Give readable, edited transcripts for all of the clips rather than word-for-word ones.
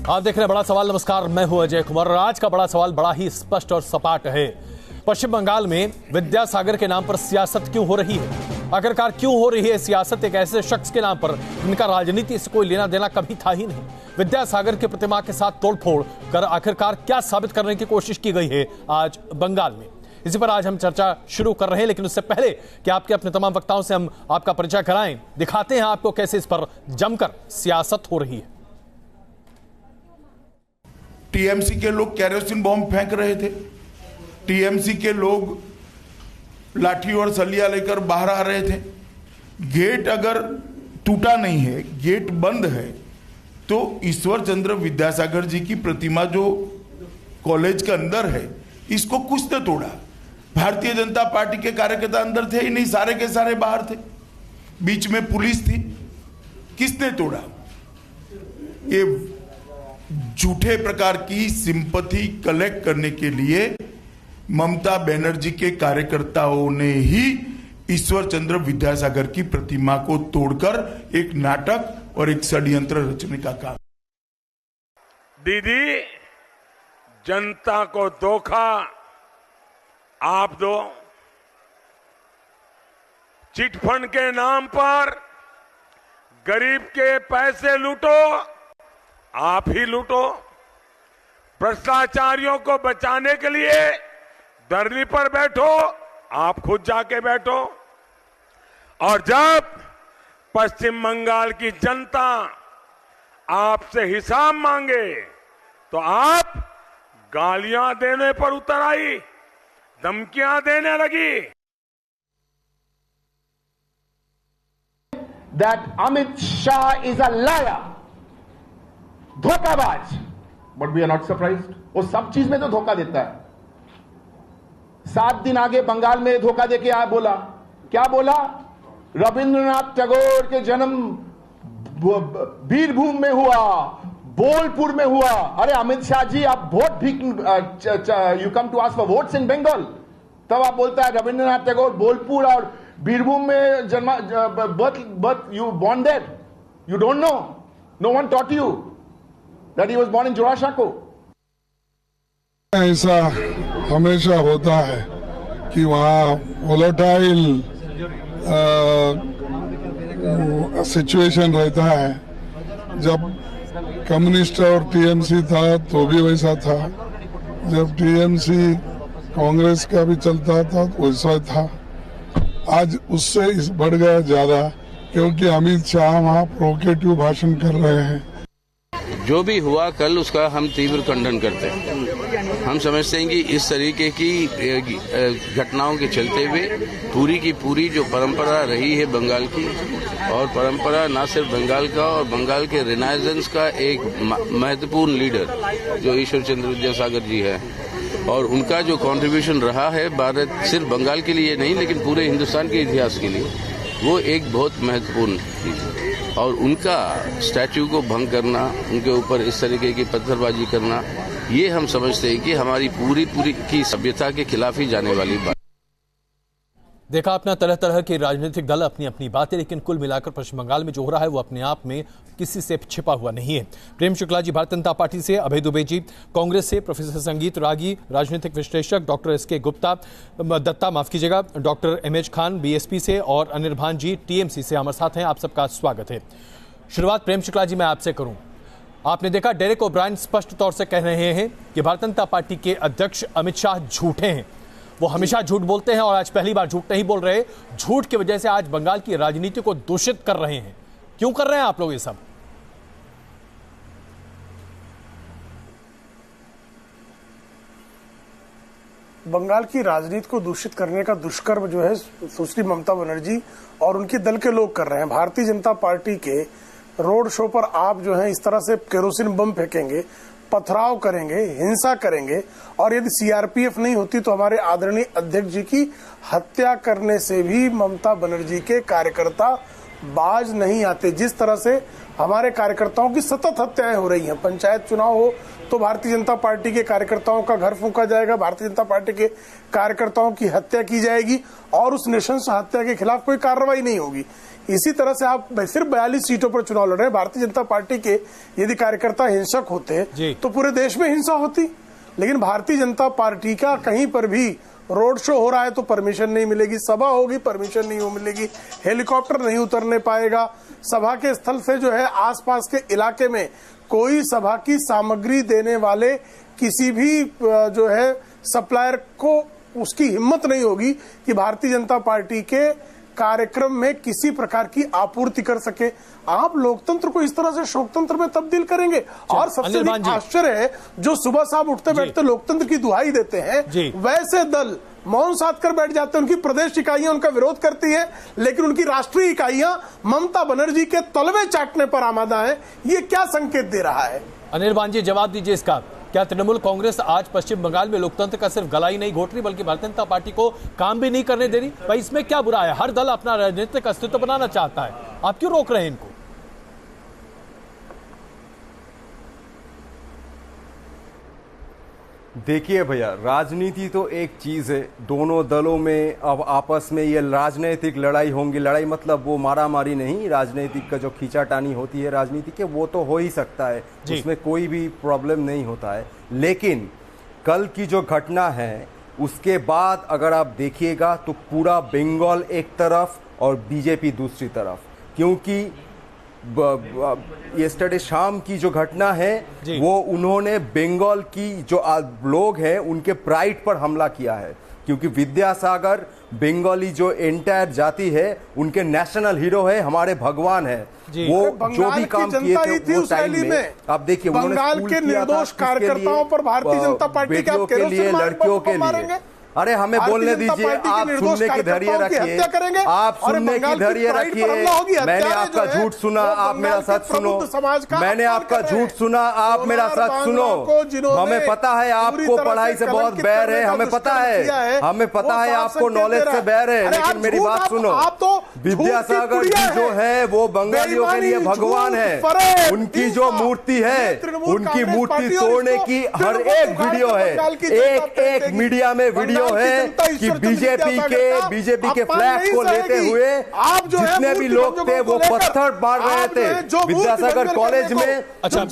आप देख रहे हैं बड़ा सवाल। नमस्कार, मैं हूं अजय कुमार और आज का बड़ा सवाल बड़ा ही स्पष्ट और सपाट है। पश्चिम बंगाल में विद्यासागर के नाम पर सियासत क्यों हो रही है? आखिरकार क्यों हो रही है सियासत एक ऐसे शख्स के नाम पर जिनका राजनीति से कोई लेना देना कभी था ही नहीं? विद्यासागर की प्रतिमा के साथ तोड़फोड़ कर आखिरकार क्या साबित करने की कोशिश की गई है आज बंगाल में? इसी पर आज हम चर्चा शुरू कर रहे हैं, लेकिन उससे पहले कि आपके अपने तमाम वक्ताओं से हम आपका परिचय कराएं, दिखाते हैं आपको कैसे इस पर जमकर सियासत हो रही है। टीएमसी के लोग केरोसिन बॉम्ब फेंक रहे थे, टीएमसी के लोग लाठी और सलिया लेकर बाहर आ रहे थे। गेट अगर टूटा नहीं है, गेट बंद है, तो ईश्वर चंद्र विद्यासागर जी की प्रतिमा जो कॉलेज के अंदर है, इसको कुछ ने तोड़ा। भारतीय जनता पार्टी के कार्यकर्ता अंदर थे ही नहीं, सारे के सारे बाहर थे, बीच में पुलिस थी। किसने तोड़ा? ये झूठे प्रकार की सिंपैथी कलेक्ट करने के लिए ममता बनर्जी के कार्यकर्ताओं ने ही ईश्वर चंद्र विद्यासागर की प्रतिमा को तोड़कर एक नाटक और एक षड्यंत्र रचने का काम। दीदी, जनता को धोखा आप दो, चिटफंड के नाम पर गरीब के पैसे लूटो, आप ही लूटो। भ्रष्टाचारियों को बचाने के लिए धरनी पर बैठो, आप खुद जाके बैठो। और जब पश्चिम बंगाल की जनता आपसे हिसाब मांगे तो आप गालियां देने पर उतर आई, धमकियां देने लगी। That Amit Shah is a liar, धोखाबाज। But we are not surprised, वो सब चीज में तो धोखा देता है। 7 दिन आगे बंगाल में धोखा देके आया, बोला क्या बोला? रविंद्रनाथ टैगोर के जन्म बीरभूम में हुआ, बोलपुर में हुआ। अरे अमित शाह जी, आप वोट भी you come to ask for votes in Bengal, तब आप बोलता है रविंद्रनाथ टैगोर बोलपुर और बीरभूम में जन्म, birth you born there, you don't know, no one taught you that he was born in Jorasanko. ऐसा हमेशा होता है कि वहाँ वोलेटाइल सिचुएशन रहता है। जब कम्युनिस्ट और टीएमसी था तो भी वैसा था, जब टीएमसी कांग्रेस का भी चलता था तो वैसा था। आज उससे बढ़ गया ज्यादा, क्योंकि अमित शाह वहाँ प्रोवोकेटिव भाषण कर रहे हैं। जो भी हुआ कल, उसका हम तीव्र खंडन करते हैं। हम समझते हैं कि इस तरीके की घटनाओं के चलते हुए पूरी की पूरी जो परंपरा रही है बंगाल की, और परंपरा न सिर्फ बंगाल का और बंगाल के रिनाइजेंस का एक महत्वपूर्ण लीडर जो ईश्वर चंद्र विद्यासागर जी है, और उनका जो कंट्रीब्यूशन रहा है भारत सिर्फ बंगाल के लिए नहीं लेकिन पूरे हिंदुस्तान के इतिहास के लिए, वो एक बहुत महत्वपूर्ण चीज है। और उनका स्टैच्यू को भंग करना, उनके ऊपर इस तरीके की पत्थरबाजी करना, ये हम समझते हैं कि हमारी पूरी की सभ्यता के खिलाफ ही जाने वाली बात। देखा अपना तरह तरह के राजनीतिक दल अपनी अपनी बातें, लेकिन कुल मिलाकर पश्चिम बंगाल में जो हो रहा है वो अपने आप में किसी से छिपा हुआ नहीं है। प्रेम शुक्ला जी भारतीय जनता पार्टी से, अभय दुबे जी कांग्रेस से, प्रोफेसर संगीत रागी राजनीतिक विश्लेषक, डॉक्टर एसके गुप्ता दत्ता माफ कीजिएगा, डॉक्टर एमएच खान बीएसपी से और अनिर्भान जी टीएमसी से हमारे साथ हैं। आप सबका स्वागत है। शुरुआत प्रेम शुक्ला जी मैं आपसे करूं। आपने देखा डेरेक ओब्रायन स्पष्ट तौर से कह रहे हैं कि भारतीय जनता पार्टी के अध्यक्ष अमित शाह झूठे हैं। वो हमेशा झूठ बोलते हैं और आज पहली बार झूठ नहीं बोल रहे। झूठ की वजह से आज बंगाल की राजनीति को दूषित कर रहे हैं। क्यों कर रहे हैं आप लोग ये सब? बंगाल की राजनीति को दूषित करने का दुष्कर्म जो है सुश्री ममता बनर्जी और उनके दल के लोग कर रहे हैं। भारतीय जनता पार्टी के रोड शो पर आप जो है इस तरह से केरोसिन बम फेंकेंगे, पथराव करेंगे, हिंसा करेंगे, और यदि सीआरपीएफ नहीं होती तो हमारे आदरणीय अध्यक्ष जी की हत्या करने से भी ममता बनर्जी के कार्यकर्ता बाज नहीं आते। जिस तरह से हमारे कार्यकर्ताओं की सतत हत्याएं हो रही हैं, पंचायत चुनाव हो तो भारतीय जनता पार्टी के कार्यकर्ताओं का घर फूंका जाएगा, भारतीय जनता पार्टी के कार्यकर्ताओं की हत्या की जाएगी और उस नृशंस हत्या के खिलाफ कोई कार्रवाई नहीं होगी। इसी तरह से आप सिर्फ 42 सीटों पर चुनाव लड़ रहे हैं। भारतीय जनता पार्टी के यदि कार्यकर्ता हिंसक होते तो पूरे देश में हिंसा होती, लेकिन भारतीय जनता पार्टी का कहीं पर भी रोड शो हो रहा है तो परमिशन नहीं मिलेगी, सभा होगी परमिशन नहीं मिलेगी, हेलीकॉप्टर नहीं उतरने पाएगा, सभा के स्थल से जो है आसपास के इलाके में कोई सभा की सामग्री देने वाले किसी भी जो है सप्लायर को उसकी हिम्मत नहीं होगी कि भारतीय जनता पार्टी के कार्यक्रम में किसी प्रकार की आपूर्ति कर सके। आप लोकतंत्र को इस तरह से शोकतंत्र में तब्दील करेंगे। और सबसे अधिक आश्चर्य है जो सुबह शाम उठते बैठते लोकतंत्र की दुहाई देते हैं, वैसे दल मौन साध कर बैठ जाते हैं। उनकी प्रदेश इकाइयां उनका विरोध करती है, लेकिन उनकी राष्ट्रीय इकाइयां ममता बनर्जी के तलवे चाटने पर आमादा है। ये क्या संकेत दे रहा है? अनिर्बान जी जवाब दीजिए इसका। क्या तृणमूल कांग्रेस आज पश्चिम बंगाल में लोकतंत्र का सिर्फ गला ही नहीं घोट रही बल्कि भारतीय जनता पार्टी को काम भी नहीं करने दे रही? भाई इसमें क्या बुरा है? हर दल अपना राजनीतिक अस्तित्व बनाना चाहता है, आप क्यों रोक रहे हैं इनको? देखिए भैया, राजनीति तो एक चीज है, दोनों दलों में अब आपस में ये राजनीतिक लड़ाई होंगी। लड़ाई मतलब वो मारा मारी नहीं, राजनीतिक का जो खींचाटानी होती है राजनीति के, वो तो हो ही सकता है, उसमें कोई भी प्रॉब्लम नहीं होता है। लेकिन कल की जो घटना है उसके बाद अगर आप देखिएगा तो पूरा बंगाल एक तरफ और बीजेपी दूसरी तरफ, क्योंकि येस्टरडे शाम की जो घटना है वो उन्होंने बंगाल की जो लोग हैं उनके प्राइड पर हमला किया है, क्योंकि विद्यासागर बंगाली जो एंटायर जाति है उनके नेशनल हीरो है, हमारे भगवान है। वो जो भी काम किए थे वो टाइम में आप देखिए बंगाल के निर्दोष कार्यकर्ताओं पर भारतीय जनता पार्टी के लिए, लड़कियों के लिए, अरे हमें बोलने दीजिए, आप सुनने की धैर्य रखिए, आप सुनने की धैर्य रखिए। मैंने आपका झूठ सुना, आप मेरा सच सुनो। मैंने आपका झूठ सुना, आप मेरा सच सुनो। हमें पता है आपको पढ़ाई से बहुत बैर है, हमें पता है, हमें पता है आपको नॉलेज से बैर है, लेकिन मेरी बात सुनो। विद्यासागर जी जो है वो बंगालियों के लिए भगवान है। उनकी जो मूर्ति है, उनकी मूर्ति तोड़ने की हर एक वीडियो है, एक मीडिया में वीडियो है कि बीजेपी के फ्लैग को लेते हुए आप जितने भी लोग थे वो पत्थर मार रहे थे विद्यासागर कॉलेज में। अच्छा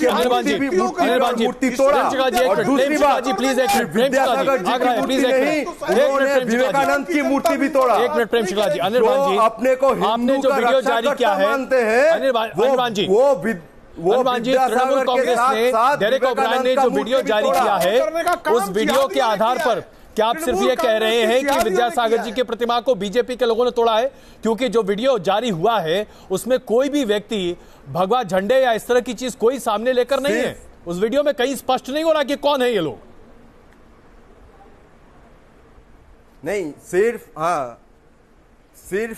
मूर्ति तोड़ा। और दूसरी बात, विद्यासागर जी की मूर्ति नहीं, उन्होंने विवेकानंद की मूर्ति भी तोड़ा। एक मिनट प्रेम शुक्ला जी, अनिर्बान जी अपने को आपने जो वीडियो जारी किया है मानते हैं, अनिर्बान जी तृणमूल कांग्रेस ने डेरेक ओब्रायन ने जो वीडियो जारी किया है उस वीडियो के आधार पर क्या आप सिर्फ ये कह रहे हैं कि विद्यासागर जी की प्रतिमा को बीजेपी के लोगों ने तोड़ा है? क्योंकि जो वीडियो जारी हुआ है उसमें कोई भी व्यक्ति भगवा झंडे या इस तरह की चीज कोई सामने लेकर नहीं है। उस वीडियो में कहीं स्पष्ट नहीं हो रहा कि कौन है ये लोग। नहीं, सिर्फ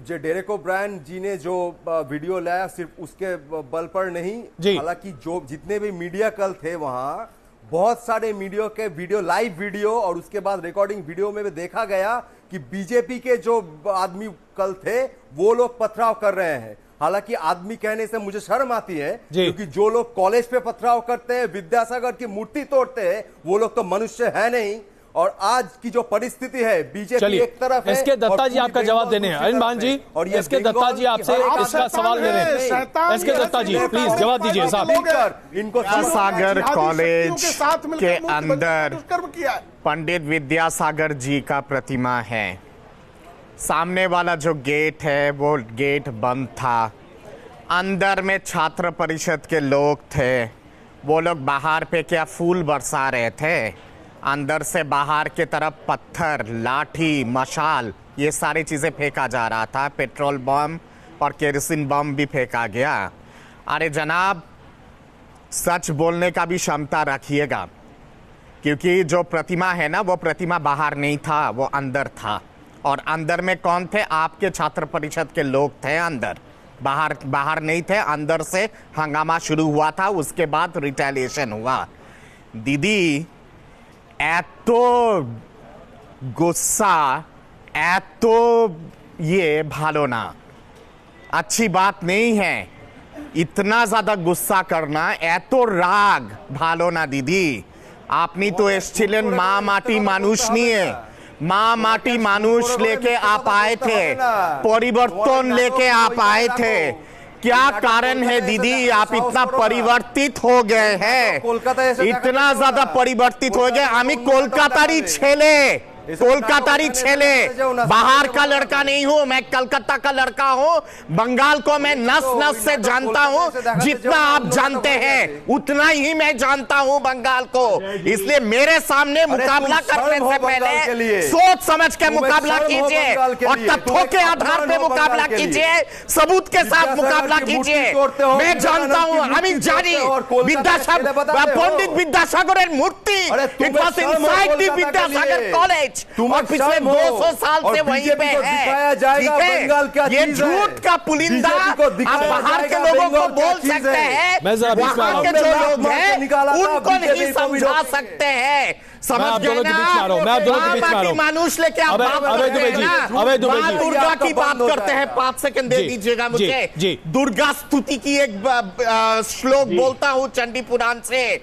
जो डेरेक ओब्रायन जी ने जो वीडियो लाया सिर्फ उसके बल पर नहीं, हालांकि जो जितने भी मीडिया कल थे वहां बहुत सारे मीडिया के वीडियो, लाइव वीडियो और उसके बाद रिकॉर्डिंग वीडियो में भी देखा गया कि बीजेपी के जो आदमी कल थे वो लोग पथराव कर रहे हैं। हालांकि आदमी कहने से मुझे शर्म आती है, क्योंकि जो लोग कॉलेज पे पथराव करते हैं, विद्यासागर की मूर्ति तोड़ते हैं, वो लोग तो मनुष्य है नहीं। और आज की जो परिस्थिति है, बीजेपी एक तरफ है। एसके दत्ता जी आपका जवाब देने हैं, अनिर्बान जी। और एसके दत्ता जी आपसे इसका सवाल ले रहे हैं। एसके दत्ता जी प्लीज जवाब दीजिए साहब। इनको विद्यासागर कॉलेज के अंदर पंडित विद्यासागर जी का प्रतिमा है। सामने वाला जो गेट है वो गेट बंद था। अंदर में छात्र परिषद के लोग थे, वो लोग बाहर पे क्या फूल बरसा रहे थे। अंदर से बाहर के तरफ पत्थर, लाठी, मशाल, ये सारी चीज़ें फेंका जा रहा था। पेट्रोल बम और केरोसिन बम भी फेंका गया। अरे जनाब, सच बोलने का भी क्षमता रखिएगा, क्योंकि जो प्रतिमा है ना वो प्रतिमा बाहर नहीं था, वो अंदर था। और अंदर में कौन थे? आपके छात्र परिषद के लोग थे अंदर, बाहर नहीं थे। अंदर से हंगामा शुरू हुआ था, उसके बाद रिटेलिएशन हुआ। दीदी एतो गुस्सा, एतो ये भालो ना, अच्छी बात नहीं है। इतना ज्यादा गुस्सा करना, एतो राग भालो ना दीदी। আপনি তো এসেছিলেন মা মাটি মানুষ নিয়ে, माँ माटी मानुष लेके आप आए थे, परिवर्तन लेके आप आए थे। क्या कारण है दीदी आप इतना परिवर्तित हो गए हैं? इतना ज्यादा परिवर्तित हो गए। आमी कोलकातारी छेले, कोलकातारी छेले, बाहर का लड़का नहीं हूं मैं, कलकत्ता का लड़का हूं। बंगाल को मैं नस नस से जानता हूं, जितना आप जानते हैं उतना ही मैं जानता हूं बंगाल को। इसलिए मेरे सामने मुकाबला करने से पहले सोच समझ के मुकाबला कीजिए और तथ्यों के आधार पे मुकाबला कीजिए, सबूत के साथ मुकाबला कीजिए। मैं जानता हूं Amit Jani, Vidyasagar, Pandit Vidyasagar Murti, it was inside the Vidyasagar college और पिछले 200 साल से वहीं पे है। ठीक है, ये झूठ का पुलिंदा आप बाहर के लोगों को बोल सकते हैं, वहां के जो लोग हैं उनको नहीं समझा सकते हैं। समझ गए ना? मानुष लेके आप माँ दुर्गा की बात करते हैं। 5 सेकंड दे दीजिएगा मुझे। दुर्गा स्तुति की एक श्लोक बोलता हूं चंडी पुराण से।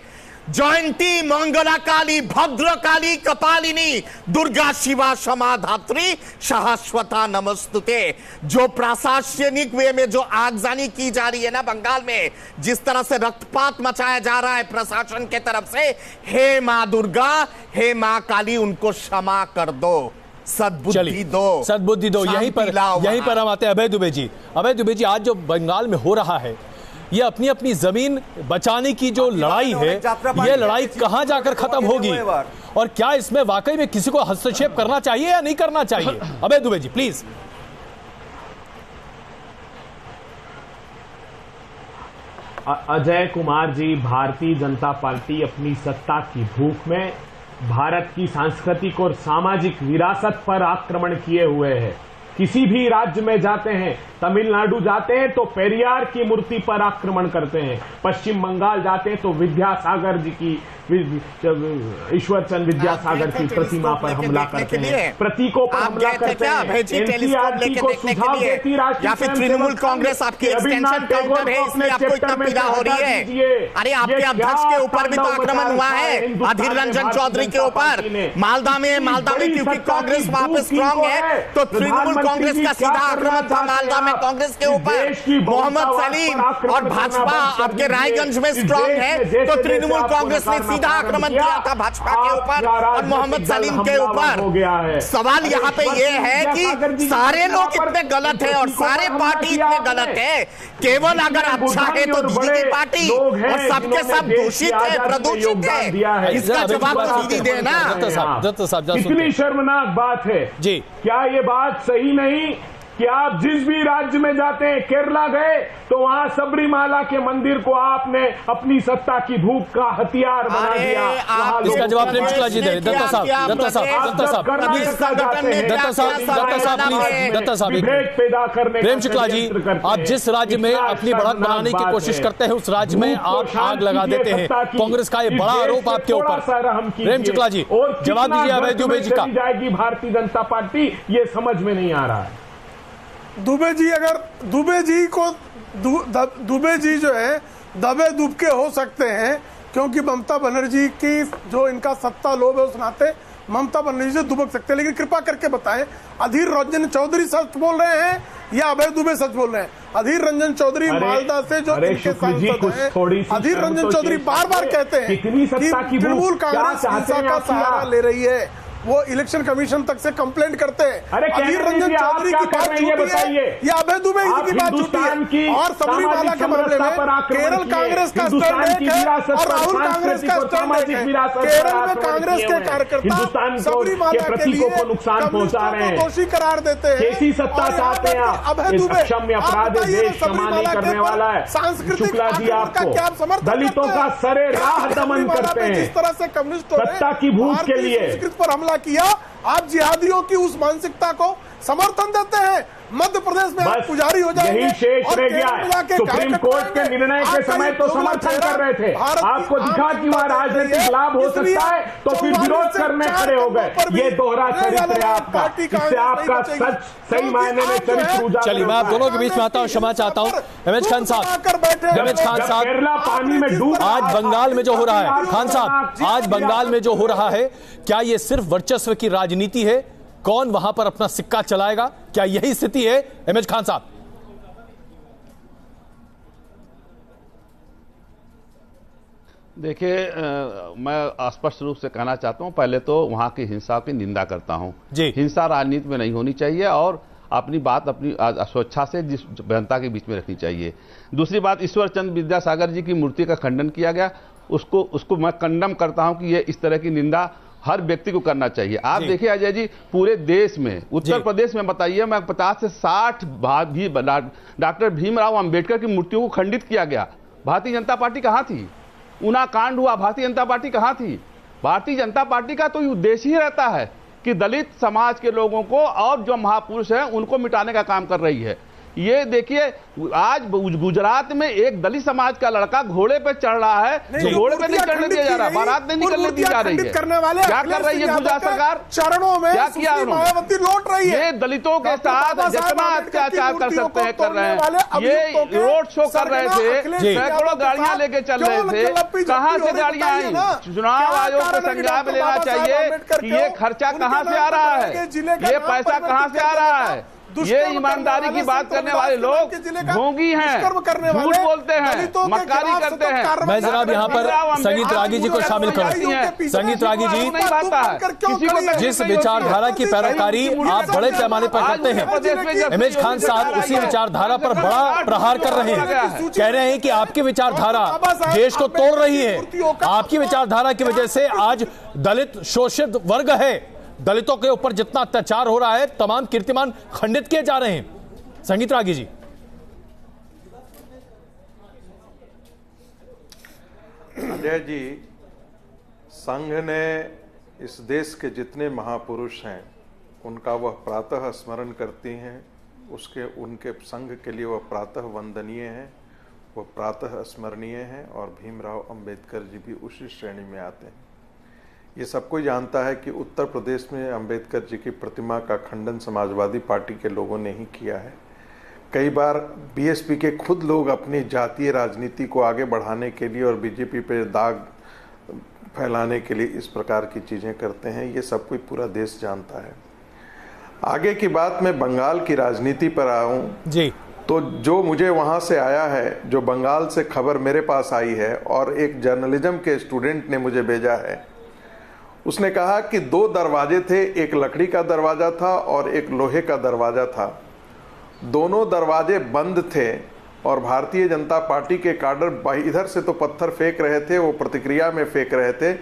जयंती मंगला काली भद्र काली कपालिनी दुर्गा शिवा क्षमा धात्री शाश्वता नमस्तुते। जो प्रशासनिक वे में जो आगजनी की जा रही है ना बंगाल में, जिस तरह से रक्तपात मचाया जा रहा है प्रशासन के तरफ से, हे मां दुर्गा, हे मां काली, उनको क्षमा कर दो, सद्बुद्धि दो, सद्बुद्धि दो। यहीं पर हम आते हैं अभय दुबे जी। अभय दुबे जी, आज जो बंगाल में हो रहा है, ये अपनी अपनी जमीन बचाने की जो लड़ाई है, ये लड़ाई कहां जाकर खत्म होगी और क्या इसमें वाकई में किसी को हस्तक्षेप करना चाहिए या नहीं करना चाहिए? अभय दुबे जी प्लीज। अजय कुमार जी, भारतीय जनता पार्टी अपनी सत्ता की भूख में भारत की सांस्कृतिक और सामाजिक विरासत पर आक्रमण किए हुए है। किसी भी राज्य में जाते हैं, तमिलनाडु जाते हैं तो पेरियार की मूर्ति पर आक्रमण करते हैं, पश्चिम बंगाल जाते हैं तो विद्यासागर जी की, ईश्वर चंद्र विद्यासागर की प्रतिमा पर हमला करते हैं, प्रतीकों पर हमला करते हैं। एनसीईआरटी को सुझाव देती या फिर तृणमूल कांग्रेस आपकी एक्सटेंशन काउंटर है, इसलिए आपको इतना पीड़ा हो रही है? अरे आपके अध्यक्ष के ऊपर भी तो आक्रमण हुआ है, अधीर रंजन चौधरी के ऊपर। मालदा में क्योंकि कांग्रेस वहां पे स्ट्रांग है तो तृणमूल कांग्रेस का सीधा आक्रमण था मालदा में कांग्रेस के ऊपर। मोहम्मद सलीम और भाजपा आपके रायगंज में स्ट्रांग है तो तृणमूल कांग्रेस ने सीधा आक्रमण किया था भाजपा के ऊपर और मोहम्मद सलीम के ऊपर। सवाल यहाँ पे ये है कि सारे लोग इतने गलत है और सारे पार्टी इतने गलत है, केवल अगर अच्छा है तो बीजेपी पार्टी और सबके सब दूषित है, प्रदूषित है। इसका जवाब तो दीदी देना। इतनी शर्मनाक बात है जी। क्या ये बात सही नहीं कि आप जिस भी राज्य में जाते हैं, केरला गए तो वहां सबरीमाला के मंदिर को आपने अपनी सत्ता की भूख का हथियार बना दिया। इसका जवाब प्रेम शुक्ला जी दे। दत्ता साहब पैदा करने। प्रेम शुक्ला जी, आप जिस राज्य में अपनी बढ़त बनाने की कोशिश करते हैं उस राज्य में आप आग लगा देते हैं। कांग्रेस का ये बड़ा आरोप आपके ऊपर। प्रेम शुक्ला जी जवाब दीजिए अभय दुबे जी का। जाएगी भारतीय जनता पार्टी, ये समझ में नहीं आ रहा है। दुबे जी, अगर दुबे जी जो है दबे दुबके हो सकते हैं, क्योंकि ममता बनर्जी की जो इनका सत्ता लोभ है उस नाते ममता बनर्जी से दुबक सकते हैं। लेकिन कृपा करके बताएं, अधीर रंजन चौधरी सच बोल रहे हैं या अभय दुबे सच बोल रहे हैं? अधीर रंजन चौधरी मालदा से जो इनके सांसद हैं, अधीर रंजन चौधरी बार बार कहते हैं कि तृणमूल कांग्रेस हिंसा का सहारा ले रही है, वो इलेक्शन कमीशन तक से कंप्लेंट करते हैं। अधीर रंजन चौधरी की बात झूठी है या अभय दुबे की बात झूठी है? और सबरीमाला के मामले में केरल कांग्रेस का स्टैंड एक है और राहुल कांग्रेस का स्टैंड एक है। केरल में कांग्रेस के कार्यकर्ता सबरीमाला के लिए नुकसान पहुंचा रहे हैं, दोषी करार देते हैं। कैसी सत्ता चाहते हैं आप? अभय दुबे सबरीमाला करने वाला है सांस्कृतिक आपको, क्या आप समर्थन दलितों का सरे राह दमन करते हैं। जिस तरह से कम्युनिस्ट सत्ता की भूख के लिए संस्कृति पर हमला किया, आप जिहादियों की उस मानसिकता को समर्थन देते हैं। मध्य प्रदेश में आप पुजारी हो जाएंगे। यही शेष रह गया है। सुप्रीम कोर्ट के निर्णय के समय तो समर्थन कर रहे थे, आपको दिखा कि वहां राजनीतिक लाभ हो सकता है तो फिर विरोध करने खड़े हो गए। ये दोहरा चरित्र है आपका, इससे आपका सच सही मायने में चरित्र उजागर। चलिए मैं आप दोनों के बीच में आता हूं, क्षमा चाहता हूं। रमेश खान साहब, रमेश खान साहब, केरला पानी में डूब, आज बंगाल में जो हो रहा है, खान साहब आज बंगाल में जो हो रहा है, क्या ये सिर्फ वर्चस्व की राजनीति है? कौन वहां पर अपना सिक्का चलाएगा? क्या यही स्थिति है एमएच खान साहब? देखिए, मैं स्पष्ट रूप से कहना चाहता हूं, पहले तो वहां की हिंसा की निंदा करता हूं। हिंसा राजनीति में नहीं होनी चाहिए और अपनी बात अपनी स्वेच्छा से जिस जनता के बीच में रखनी चाहिए। दूसरी बात, ईश्वर चंद्र विद्यासागर जी की मूर्ति का खंडन किया गया, उसको मैं कंडम करता हूं कि ये इस तरह की निंदा हर व्यक्ति को करना चाहिए। आप देखिए अजय जी, पूरे देश में, उत्तर प्रदेश में बताइए, मैं 50 से 60 भी डॉक्टर भीमराव अंबेडकर की मूर्तियों को खंडित किया गया। भारतीय जनता पार्टी कहां थी? ऊना कांड हुआ, भारतीय जनता पार्टी कहां थी? भारतीय जनता पार्टी का तो उद्देश्य ही रहता है कि दलित समाज के लोगों को और जो महापुरुष हैं उनको मिटाने का काम कर रही है। ये देखिए, आज गुजरात में एक दलित समाज का लड़का घोड़े पे चढ़ रहा है, घोड़े पे नहीं चढ़ने दिया जा रहा, बारात नहीं निकलने दी जा रही है। क्या कर रही है गुजरात सरकार? चरणों में क्या किया मायावती लौट रही है। ये दलितों के साथ जितना अत्याचार कर सकते हैं कर रहे हैं। ये रोड शो कर रहे थे, सैकड़ों गाड़ियां लेके चल रहे थे, कहां से गाड़ियां आई? चुनाव आयोग को संज्ञान में लेना चाहिए कि ये खर्चा कहां से आ रहा है, ये पैसा कहां से आ रहा है। ये ईमानदारी की बात करने वाले लोग ढोंगी हैं, झूठ बोलते हैं, मक्कारी करते हैं। मैं जनाब यहाँ पर संगीत रागी जी को शामिल करूं। संगीत रागी जी, नहीं पाता है किसी को, जिस विचारधारा की पैरोकारी आप बड़े पैमाने पर करते हैं, एमएच खान साहब उसी विचारधारा पर बड़ा प्रहार कर रहे हैं। कह रहे हैं कि आपकी विचारधारा देश को तोड़ रही है, आपकी विचारधारा की वजह से आज दलित शोषित वर्ग है, दलितों के ऊपर जितना अत्याचार हो रहा है, तमाम कीर्तिमान खंडित किए जा रहे हैं। संगीत रागी जी, अजय जी, संघ ने इस देश के जितने महापुरुष हैं उनका वह प्रातः स्मरण करती हैं, उनके संघ के लिए वह प्रातः वंदनीय हैं, वह प्रातः स्मरणीय हैं और भीमराव अंबेडकर जी भी उसी श्रेणी में आते हैं। ये सबको जानता है कि उत्तर प्रदेश में अंबेडकर जी की प्रतिमा का खंडन समाजवादी पार्टी के लोगों ने ही किया है। कई बार बीएसपी के खुद लोग अपनी जातीय राजनीति को आगे बढ़ाने के लिए और बीजेपी पे दाग फैलाने के लिए इस प्रकार की चीज़ें करते हैं। ये सब कोई पूरा देश जानता है। आगे की बात मैं बंगाल की राजनीति पर आऊँ जी, तो जो मुझे वहाँ से आया है, जो बंगाल से खबर मेरे पास आई है और एक जर्नलिज्म के स्टूडेंट ने मुझे भेजा है, उसने कहा कि 2 दरवाजे थे, एक लकड़ी का दरवाजा था और एक लोहे का दरवाजा था। दोनों दरवाजे बंद थे और भारतीय जनता पार्टी के काडर इधर से तो पत्थर फेंक रहे थे, वो प्रतिक्रिया में फेंक रहे थे,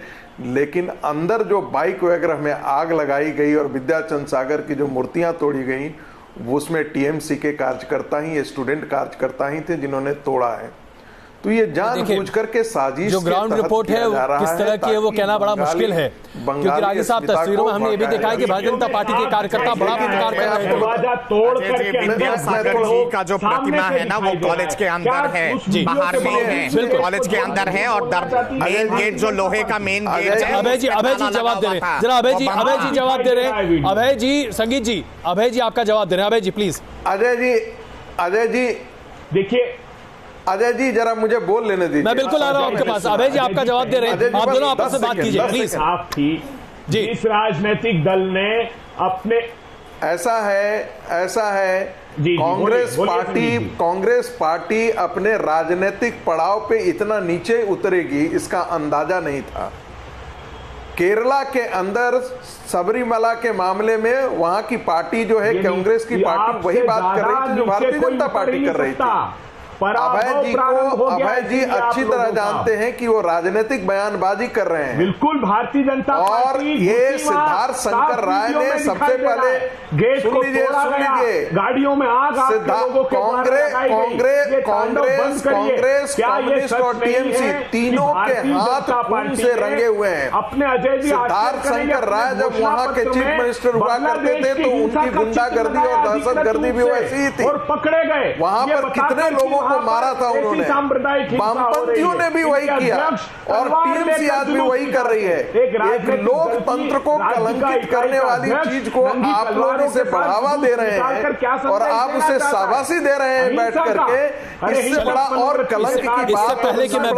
लेकिन अंदर जो बाइक वगैरह में आग लगाई गई और विद्याचंद्र सागर की जो मूर्तियां तोड़ी गई, उसमें टीएमसी के कार्यकर्ता ही, स्टूडेंट कार्यकर्ता ही थे जिन्होंने तोड़ा है। तो ये जानबूझ करके साजिश जो ग्राउंड रिपोर्ट है वो किस तरह की है वो कहना बड़ा मुश्किल है, क्योंकि रागी साहब तस्वीरों में हमने ये भी देखा है कि भारतीय जनता पार्टी के कार्यकर्ता बड़ा विकार कर रहे थे। विद्यासागर जी का जो प्रतिमा है ना, वो कॉलेज के अंदर है, बाहर में है, कॉलेज के अंदर है और मेन गेट जो लोहे का मेन गेट है। अभय जी जवाब दे रहे हैं, जरा अभय जी जवाब दे रहे हैं। अभय जी, संगीत जी, अभय जी आपका जवाब दे रहे हैं। अभय जी प्लीज। अजय जी देखिए, अजय जी जरा मुझे बोल लेने दीजिए। मैं बिल्कुल आ रहा हूं आपके पास। अभय जी आपका जवाब दे रहे हैं, आप दोनों आपस में बात कीजिए प्लीज। आप थी जिस राजनीतिक दल ने अपने, ऐसा है कांग्रेस पार्टी अपने राजनीतिक पड़ाव पे इतना नीचे उतरेगी इसका अंदाजा नहीं था। केरला के अंदर सबरीमला के मामले में वहां की पार्टी जो है कांग्रेस की पार्टी वही बात कर रही थी जो भारतीय जनता पार्टी कर रही थी। अभय जी अच्छी तरह जानते हैं कि वो राजनीतिक बयानबाजी कर रहे हैं। बिल्कुल, भारतीय जनता और ये सिद्धार्थ शंकर राय ने सबसे पहले गेट को तोड़ा गया, गाड़ियों में आग, कांग्रेस कम्युनिस्ट और टीएमसी तीनों के हाथ खून से रंगे हुए हैं। अपने अजय जी सिद्धार्थ शंकर राय जब वहां के चीफ मिनिस्टर हुआ करते थे तो उनकी गुंडागर्दी और दहशतगर्दी भी वैसी ही थी और पकड़े गए। वहां पर कितने लोगों को मारा था उन्होंने, वामपंथियों ने भी वही किया और टीएमसी आज भी वही कर रही है। एक लोकतंत्र को कलंकित करने वाली चीज को आप लोग इसे बढ़ावा दे रहे हैं और आप उसे शाबाशी दे रहे हैं बैठ करके। इससे बड़ा और कलंक की बात इससे पहले कि मैं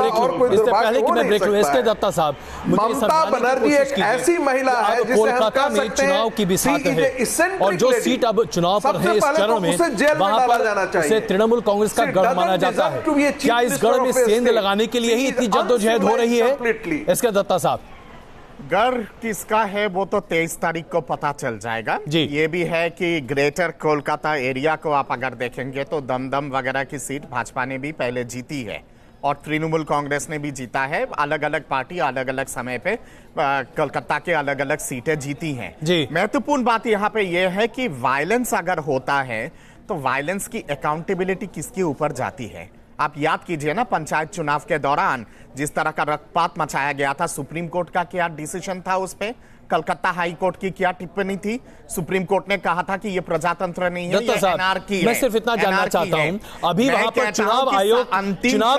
ब्रेक लूं, इसके दत्ता साहब, ममता बनर्जी एक ऐसी महिला है जिसे हम कह सकते हैं चुनाव की भी साथ है और जो सीट अब चुनाव पर है इस चरण में, वहां पर उसे तृणमूल कांग्रेस का गढ़ माना जाता है। क्या इस गढ़ में सेंध लगाने के लिए ही इतनी जद्दोजहद हो रही है? इसके दत्ता साहब, गढ़ किसका है वो तो 23 तारीख को पता चल जाएगा जी। ये भी है कि ग्रेटर कोलकाता एरिया को आप अगर देखेंगे तो दमदम वगैरह की सीट भाजपा ने भी पहले जीती है और तृणमूल कांग्रेस ने भी जीता है। अलग अलग पार्टी अलग अलग समय पे कोलकाता के अलग अलग सीटें जीती हैं। महत्वपूर्ण बात यहाँ पे ये है कि वायलेंस अगर होता है तो वायलेंस की अकाउंटेबिलिटी किसके ऊपर जाती है? आप याद कीजिए ना, पंचायत चुनाव के दौरान जिस तरह का रक्तपात मचाया गया था, सुप्रीम कोर्ट का क्या डिसीजन था उस पे? कलकत्ता हाई कोर्ट की क्या टिप्पणी थी? सुप्रीम कोर्ट ने कहा था कि ये प्रजातंत्र नहीं है, ये एनार्की है। मैं सिर्फ इतना जानना चाहता हूं, अभी वहां पर चुनाव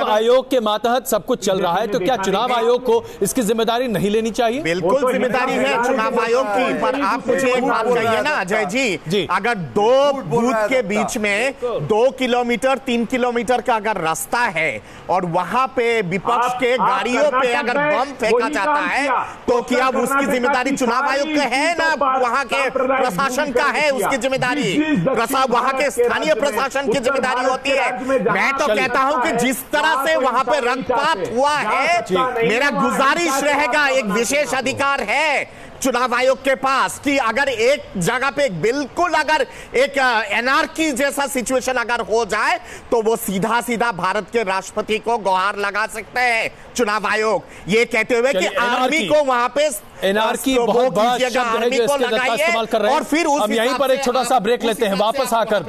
आयोग के मातहत सब कुछ चल रहा है, तो क्या चुनाव आयोग को इसकी जिम्मेदारी नहीं लेनी चाहिए? बिल्कुल जिम्मेदारी है चुनाव आयोग की, पर आप मुझे एक बात कहिए ना अजय जी, अगर दो बूथ के बीच में 2 किलोमीटर 3 किलोमीटर का अगर रास्ता है और वहां पे विपक्ष के गाड़ियों पे अगर बम फेंका जाता है तो क्या उसकी जिम्मेदारी चुनाव आयोग का है ना वहां के प्रशासन का है? उसकी जिम्मेदारी वहां के स्थानीय प्रशासन की जिम्मेदारी होती है। मैं तो कहता हूं कि जिस तरह से वहां पे रक्तपात हुआ है, मेरा गुजारिश रहेगा, एक विशेष अधिकार है चुनाव आयोग के पास कि अगर एक जगह पे बिल्कुल अगर एक एनार्की जैसा सिचुएशन अगर हो जाए तो वो सीधा सीधा भारत के राष्ट्रपति को गुहार लगा सकते हैं चुनाव आयोग, ये कहते हुए कि आर्मी को वहां पे एनार्की बहुत बड़ा शब्द है जो इसके दत्ता इस्तेमाल कर रहे हैं। और फिर अब यहीं पर एक छोटा सा ब्रेक लेते हैं, वापस आकर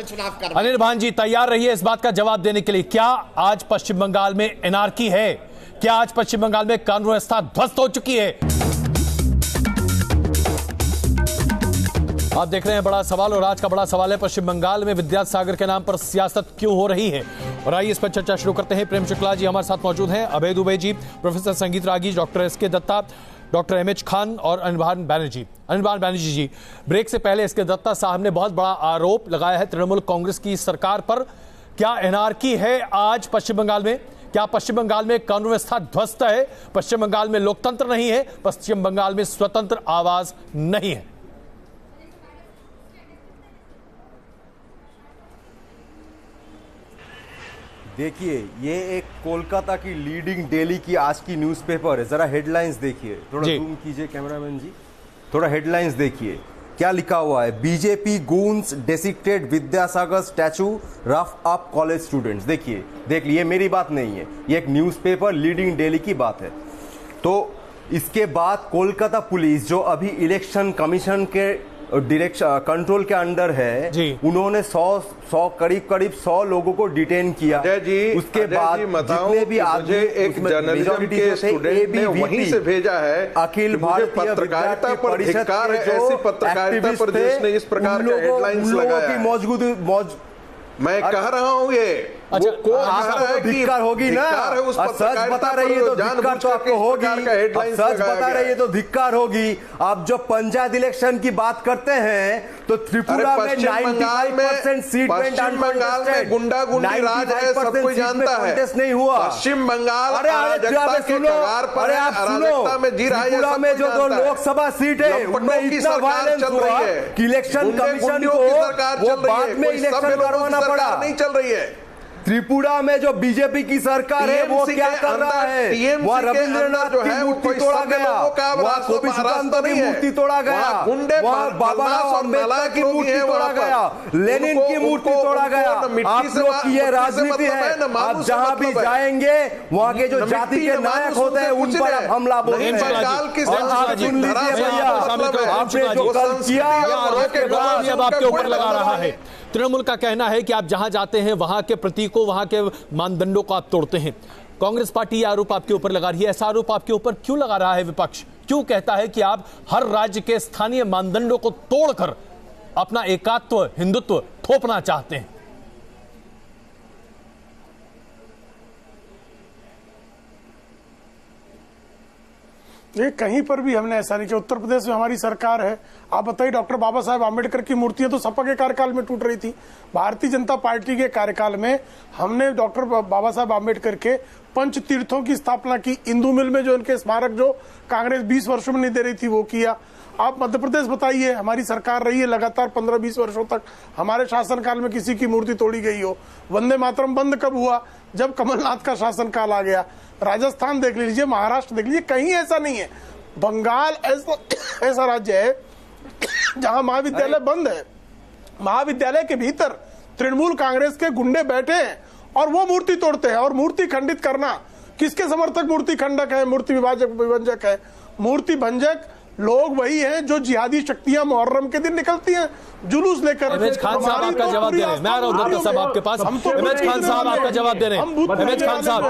अनिल भान जी तैयार रहिए इस बात का जवाब देने के लिए। क्या आज पश्चिम बंगाल में एनार्की है? क्या आज पश्चिम बंगाल में कानून व्यवस्था ध्वस्त हो चुकी है? आप देख रहे हैं बड़ा सवाल, और आज का बड़ा सवाल है पश्चिम बंगाल में विद्यासागर के नाम पर सियासत क्यों हो रही है। और आइए इस पर चर्चा शुरू करते हैं। प्रेम शुक्ला जी हमारे साथ मौजूद हैं, अभय Dubey ji, professor Sangeet Ragi, doctor SK Dutta, doctor MH Khan और अनिर्बान बैनर्जी जी। ब्रेक से पहले एसके दत्ता साहब ने बहुत बड़ा आरोप लगाया है तृणमूल कांग्रेस की सरकार पर। क्या एनार्की है आज पश्चिम बंगाल में? क्या पश्चिम बंगाल में कानून व्यवस्था ध्वस्त है? पश्चिम बंगाल में लोकतंत्र नहीं है? पश्चिम बंगाल में स्वतंत्र आवाज नहीं है? देखिए, ये एक कोलकाता की लीडिंग डेली की आज की न्यूज़पेपर है। जरा हेडलाइंस देखिए, थोड़ा जूम कीजिए कैमरामैन जी, थोड़ा हेडलाइंस देखिए क्या लिखा हुआ है। BJP goons desecrated Vidyasagar statue, rough up college students. देखिए, देख लिए, मेरी बात नहीं है, ये एक न्यूज़पेपर लीडिंग डेली की बात है। तो इसके बाद कोलकाता पुलिस जो अभी इलेक्शन कमीशन के कंट्रोल के अंडर है, उन्होंने 100 करीब 100 लोगों को डिटेन किया। उसके बाद जितने भी आदमी एक जर्नलिज्म के स्टूडेंट ने वहीं से भेजा है, अखिल भारतीय पत्रकारिता पर धिक्कार है, ऐसी पत्रकारिता पर जिसने इस प्रकार के हेडलाइंस लगाया। मैं कह रहा हूं ये अच्छा, धिक्कार होगी ना, सच बता रही है तो धिक्कार तो आपको होगी, सच बता रही है तो धिक्कार होगी। आप जो पंचायत इलेक्शन की बात करते हैं तो त्रिपुरा में 95% सीट पश्चिम बंगाल में गुंडागुंडी राज है, सब कोई जानता है, नहीं हुआ। पश्चिम बंगाल अराजकता के कगार पर है, अराजकता में जी रहा है। त्रिपुरा में जो 2 लोकसभा सीट है उनमें इतना वायलेंस हुआ कि इलेक्शन कमीशन को वो बाद में इलेक्शन करवाना पड़ा। नहीं चल रही है त्रिपुरा में जो बीजेपी की सरकार है वो क्या कर रहा है? वहाँ रविंद्रनाथ की मूर्ति तोड़ा गया, वहाँ गोपी सुकांत की मूर्ति तोड़ा गया, वहाँ बाबा साहब अम्बेडकर की मूर्ति तोड़ा गया, लेनिन की मूर्ति तोड़ा गया। आप लोग की ये राजनीति है, आप जहाँ भी जाएंगे वहाँ के जो जाति के नायक होते हैं उन पर आप हमला बोलते हैं। और आप सुन लीजिए भैया, आपने जो कल किया अब आपके ऊपर लगा रहा है। तृणमूल का कहना है कि आप जहां जाते हैं वहां के प्रतीकों, वहां के मानदंडों को आप तोड़ते हैं। कांग्रेस पार्टी यह आरोप आपके ऊपर लगा रही है। ऐसा आरोप आपके ऊपर क्यों लगा रहा है विपक्ष? क्यों कहता है कि आप हर राज्य के स्थानीय मानदंडों को तोड़कर अपना एकात्व, हिंदुत्व थोपना चाहते हैं? ये कहीं पर भी हमने ऐसा नहीं किया। उत्तर प्रदेश में हमारी सरकार है, आप बताइए, डॉक्टर बाबा साहेब आम्बेडकर की मूर्तियां तो सपा के कार्यकाल में टूट रही थी। भारतीय जनता पार्टी के कार्यकाल में हमने डॉक्टर बाबा साहेब आम्बेडकर के पंच तीर्थों की स्थापना की। इंदू मिल में जो उनके स्मारक जो कांग्रेस 20 वर्षों में नहीं दे रही थी वो किया। आप मध्य प्रदेश बताइए, हमारी सरकार रही है लगातार 15-20 वर्षों तक, हमारे शासनकाल में किसी की मूर्ति तोड़ी गई हो? वंदे मातरम बंद कब हुआ? जब कमलनाथ का शासनकाल आ गया। राजस्थान देख लीजिए, महाराष्ट्र देख लीजिए, कहीं ऐसा नहीं है। बंगाल ऐसा राज्य है जहां महाविद्यालय बंद है, महाविद्यालय के भीतर तृणमूल कांग्रेस के गुंडे बैठे हैं और वो मूर्ति तोड़ते हैं। और मूर्ति खंडित करना, किसके समर्थक मूर्ति खंडक है, मूर्ति विभंजक है? मूर्ति भंजक लोग वही हैं जो जिहादी शक्तियां मुहर्रम के दिन निकलती हैं जुलूस लेकर। इमेज खान साहब आपका जवाब दे रहे हैं। मैं आ रहा हूं दत्ता साहब आपके पास। इमेज खान साहब आपका जवाब दे रहे हैं। इमेज खान साहब,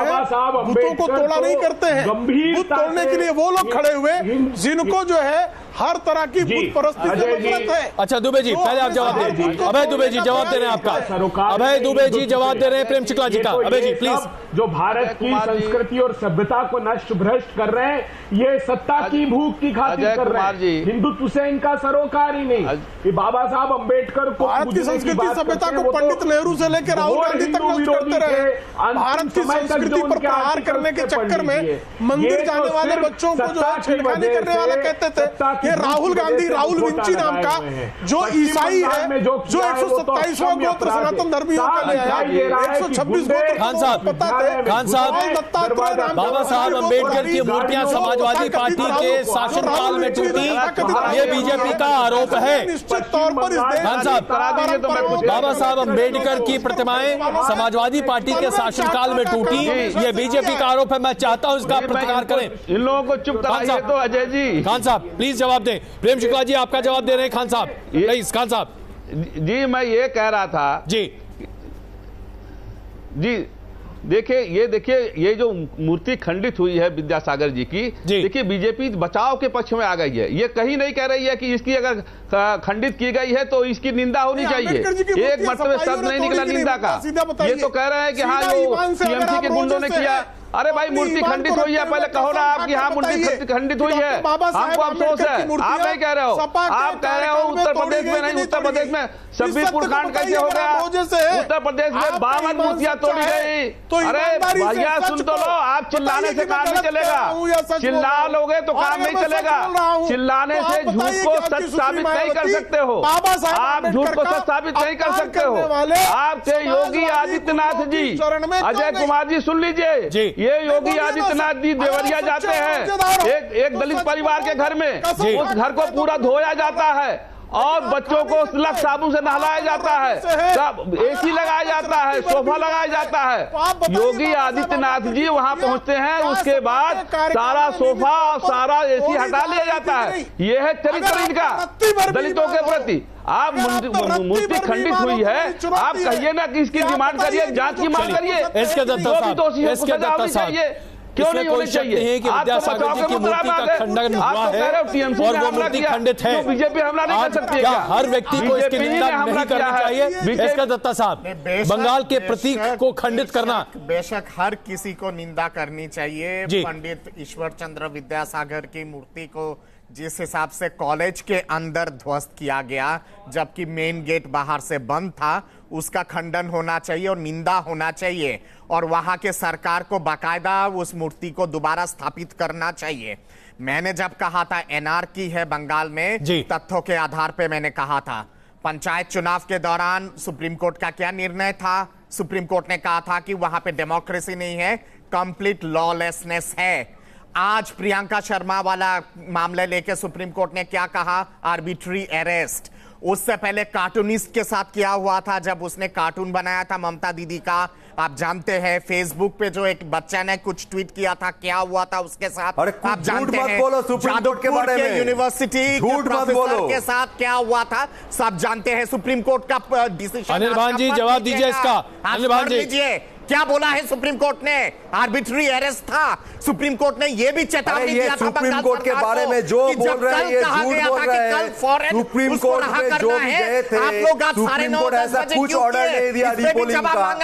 बुतों को तोड़ा नहीं करते हैं, बुत तोड़ने के लिए वो लोग खड़े हुए जिनको जो है हर तरह की बुत परस्ती से नफरत है। अच्छा दुबे जी, पहले आप जवाब दें। अभय दुबे जी जवाब दे रहे हैं आपका। अभय दुबे जी जवाब दे रहे हैं प्रेम शुक्ला जी का। अभय जी प्लीज। जो भारत की संस्कृति और सभ्यता को नष्ट भ्रष्ट कर रहे हैं, ये सत्ता की भूख की खातिर कर रहे हैं। हिंदुत्व से इनका सरोकार ही नहीं। ये बाबा साहब अम्बेडकर को, भारत की संस्कृति सभ्यता को पंडित नेहरू से लेकर राहुल गांधी तक नष्ट करते रहे। भारत की संस्कृति पर प्रहार करने के चक्कर में मंदिर जाने वाले बच्चों को जो है छेड़खानी करने वाले कहते थे। ये राहुल गांधी, राहुल विंची नाम का जो ईसाई है, जो 127वां गोत्र सनातन धर्मियों का ले आया, 126 गोत्र खान साहब, बाबा साहब अम्बेडकर की मूर्तियां समाजवादी पार्टी के शासनकाल में टूटी, ये बीजेपी का आरोप है। निश्चित तौर पर खान साहब, बाबा साहब अम्बेडकर की प्रतिमाएं समाजवादी पार्टी के शासनकाल में टूटी, ये बीजेपी का आरोप है। मैं चाहता हूं इसका प्रतिकार करें। इन लोगों को चुप कराइए तो अजय जी। खान साहब प्लीज जवाब दें। प्रेम शुक्ला जी आपका जवाब दे रहे हैं। खान साहब प्लीज। खान साहब जी, मैं ये कह रहा था जी देखिए ये जो मूर्ति खंडित हुई है विद्यासागर जी की, देखिए बीजेपी बचाव के पक्ष में आ गई है। ये कहीं नहीं कह रही है कि इसकी अगर खंडित की गई है तो इसकी निंदा होनी चाहिए। एक मतलब शब्द नहीं निकला निंदा का। ये तो कह रहे हैं कि हाँ जो टीएमसी के गुंडों ने किया। अरे भाई मूर्ति खंडित हुई है, पहले कहो ना आप कि हाँ मूर्ति खंडित हुई है। हमको अफसोस है, आप नहीं कह रहे हो। आप कह रहे हो उत्तर प्रदेश में नहीं, उत्तर प्रदेश में शब्बीरपुर कांड कैसे हो गया? उत्तर प्रदेश में 52 मूर्तियां तोड़ी गई। अरे भैया सुन तो लो, आप चिल्लाने से काम नहीं चलेगा। चिल्ला लोगे तो काम नहीं चलेगा। चिल्लाने से झूठ को सच साबित नहीं कर सकते हो। आप झूठ को सच साबित नहीं कर सकते हो। आपसे योगी आदित्यनाथ जी, अजय कुमार जी सुन लीजिए, ये योगी आदित्यनाथ जी देवरिया जाते हैं एक दलित परिवार के घर में, उस घर को पूरा धोया जाता है और बच्चों को लक्स साबुन से नहलाया जाता है, सब एसी लगाया जाता है, सोफा लगाया जाता है। योगी आदित्यनाथ जी वहां पहुंचते हैं, उसके बाद सारा सोफा और सारा एसी हटा लिया जाता है। यह है चरित्र इनका दलितों के प्रति। आप मूर्ति खंडित हुई है, आप कहिए ना कि इसकी डिमांड करिए, जांच की मांग करिए। इसके दत्ता साहब क्यों नहीं होनी चाहिए कि विद्यासागर जी की मूर्ति का खंडन हुआ है और वो मूर्ति खंडित है? बीजेपी हमला नहीं कर सकती। क्या हर व्यक्ति को इसकी निंदा नहीं करनी चाहिए? इसका दत्ता साहब, बंगाल के प्रतीक को खंडित करना, बेशक हर किसी को निंदा करनी चाहिए। पंडित ईश्वर चंद्र विद्यासागर की मूर्ति को जिस हिसाब से कॉलेज के अंदर ध्वस्त किया गया जबकि मेन गेट बाहर से बंद था, उसका खंडन होना चाहिए और निंदा होना चाहिए। और वहां के सरकार को बाकायदा उस मूर्ति को दोबारा स्थापित करना चाहिए। मैंने जब कहा था एनआरकी है बंगाल में, तथ्यों के आधार पर मैंने कहा था। पंचायत चुनाव के दौरान सुप्रीम कोर्ट का क्या निर्णय था? सुप्रीम कोर्ट ने कहा था कि वहां पे डेमोक्रेसी नहीं है, कंप्लीट लॉलेसनेस है। आज प्रियंका शर्मा वाला मामला लेके सुप्रीम कोर्ट ने क्या कहा? Arbitrary arrest. उससे पहले कार्टूनिस्ट के साथ क्या हुआ था जब उसने कार्टून बनाया था ममता दीदी का? आप जानते हैं फेसबुक पे जो एक बच्चा ने कुछ ट्वीट किया था, क्या हुआ था उसके साथ? आप जानते हैं बोलो सुप्रीम कोर्ट के बारे में, यूनिवर्सिटी के प्रोफेसर के साथ क्या हुआ था सब जानते हैं। सुप्रीम कोर्ट का डिसीजन। अनिल भान जी जवाब दीजिए इसका। अनिल भान जी क्या बोला है सुप्रीम कोर्ट ने? आर्बिट्री अरेस्ट था। सुप्रीम कोर्ट ने यह भी चेतावनी दिया था सुप्रीम कोर्ट के बारे में जो बोल रहे हैं ये झूठ बोल रहे हैं। सुप्रीम कोर्ट में जो भी गए थे सुप्रीम कोर्ट ऐसा कुछ ऑर्डर नहीं दिया रीपोलिंग का।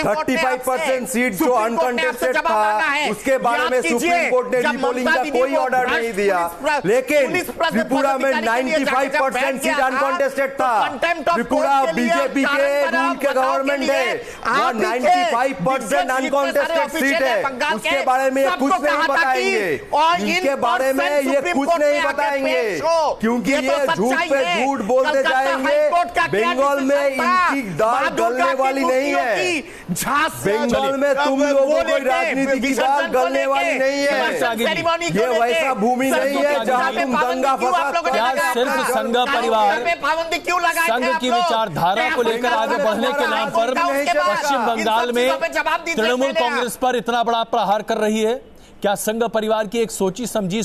35% सीट जो अनकंटेस्टेड था उसके बारे में सुप्रीम कोर्ट ने रीपोलिंग का कोई ऑर्डर नहीं दिया, लेकिन त्रिपुरा में 95% सीट अनकंटेस्टेड था। त्रिपुरा बीजेपी के रूल के गवर्नमेंट है, वहां 95% अनकॉन्टेस्टेड सीट है। उसके बारे में ये कुछ नहीं बताएंगे, इनके बारे में ये कुछ नहीं बताएंगे क्योंकि ये झूठ पे झूठ बोलते जाएंगे। बंगाल में इनकी दाल गलने वाली नहीं है। बंगाल में तुम लोगों को राजनीति की दाल गलने वाली नहीं है। ये वैसा भूमि नहीं है जहां तुम दंगा फसाद। क्या सिर्फ संघ परिवार संघ की विचारधारा को लेकर आगे बढ़ने के नाम पर पश्चिम बंगाल में तृणमूल कांग्रेस पर इतना बड़ा प्रहार कर रही है? क्या संघ परिवार की एक सोची समझी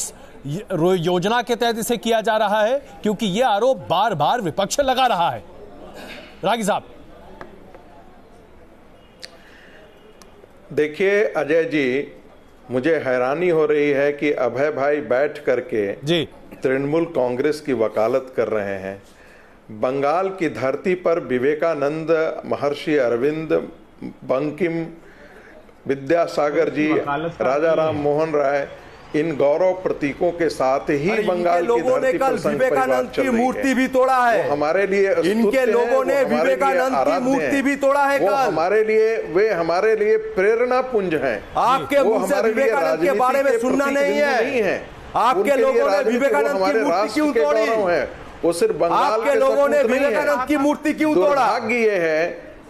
योजना के तहत इसे किया जा रहा है? क्योंकि यह आरोप बार बार विपक्ष लगा रहा है। रागी साहब देखिए अजय जी, मुझे हैरानी हो रही है कि अभय भाई बैठ करके जी तृणमूल कांग्रेस की वकालत कर रहे हैं। बंगाल की धरती पर विवेकानंद, महर्षि अरविंद, बंकिम, विद्यासागर जी, राजा राम मोहन राय, इन गौरव प्रतीकों के साथ ही बंगाल की धरती पर विवेकानंद की मूर्ति भी तोड़ा है। हमारे लिए इनके लोगों ने विवेकानंद की मूर्ति भी तोड़ा है। वो हमारे लिए प्रेरणा पुंज हैं। आपके मुंह से विवेकानंद के बारे में सुनना नहीं है। आपके लोगों ने विवेकानंद की मूर्ति क्यों तोड़ी? वो सिर्फ बंगाल के लोगों ने विवेकानंद की मूर्ति क्यों तोड़ा?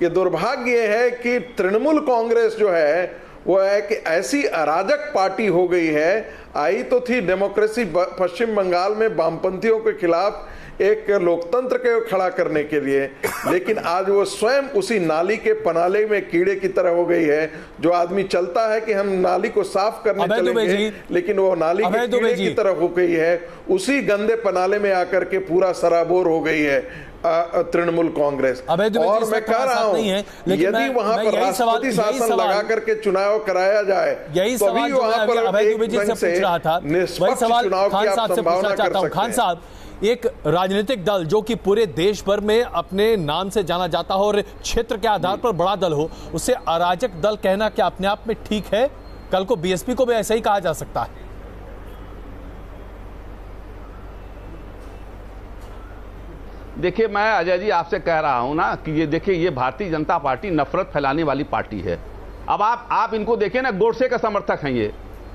दुर्भाग्य ये है कि तृणमूल कांग्रेस जो है वो एक ऐसी अराजक पार्टी हो गई है। आई तो थी डेमोक्रेसी पश्चिम बंगाल में वामपंथियों के खिलाफ एक लोकतंत्र को खड़ा करने के लिए, लेकिन आज वो स्वयं उसी नाली के पनाले में कीड़े की तरह हो गई है। जो आदमी चलता है कि हम नाली को साफ करने चलेंगे, लेकिन वो नाली के कीड़े की तरह हो गई है। उसी गंदे पनाले में आकर के पूरा सराबोर हो गई है तृणमूल कांग्रेस। और मैं कह रहा हूं यदि वहां पर राष्ट्रपति शासन लगा करके चुनाव कराया जाए तो भी वहां पर एक ढंग से निष्पक्ष चुनाव की आप संभावना कर सकते हैं। खान साहब, एक राजनीतिक दल जो कि पूरे देश भर में अपने नाम से जाना जाता हो और क्षेत्र के आधार पर बड़ा दल हो, उसे अराजक दल कहना क्या अपने आप में ठीक है? कल को बीएसपी को भी ऐसा ही कहा जा सकता है। देखिए, मैं अजय जी आपसे कह रहा हूं ना कि ये देखिए, ये भारतीय जनता पार्टी नफरत फैलाने वाली पार्टी है। अब आप इनको देखें ना, गोडसे का समर्थक हैं ये,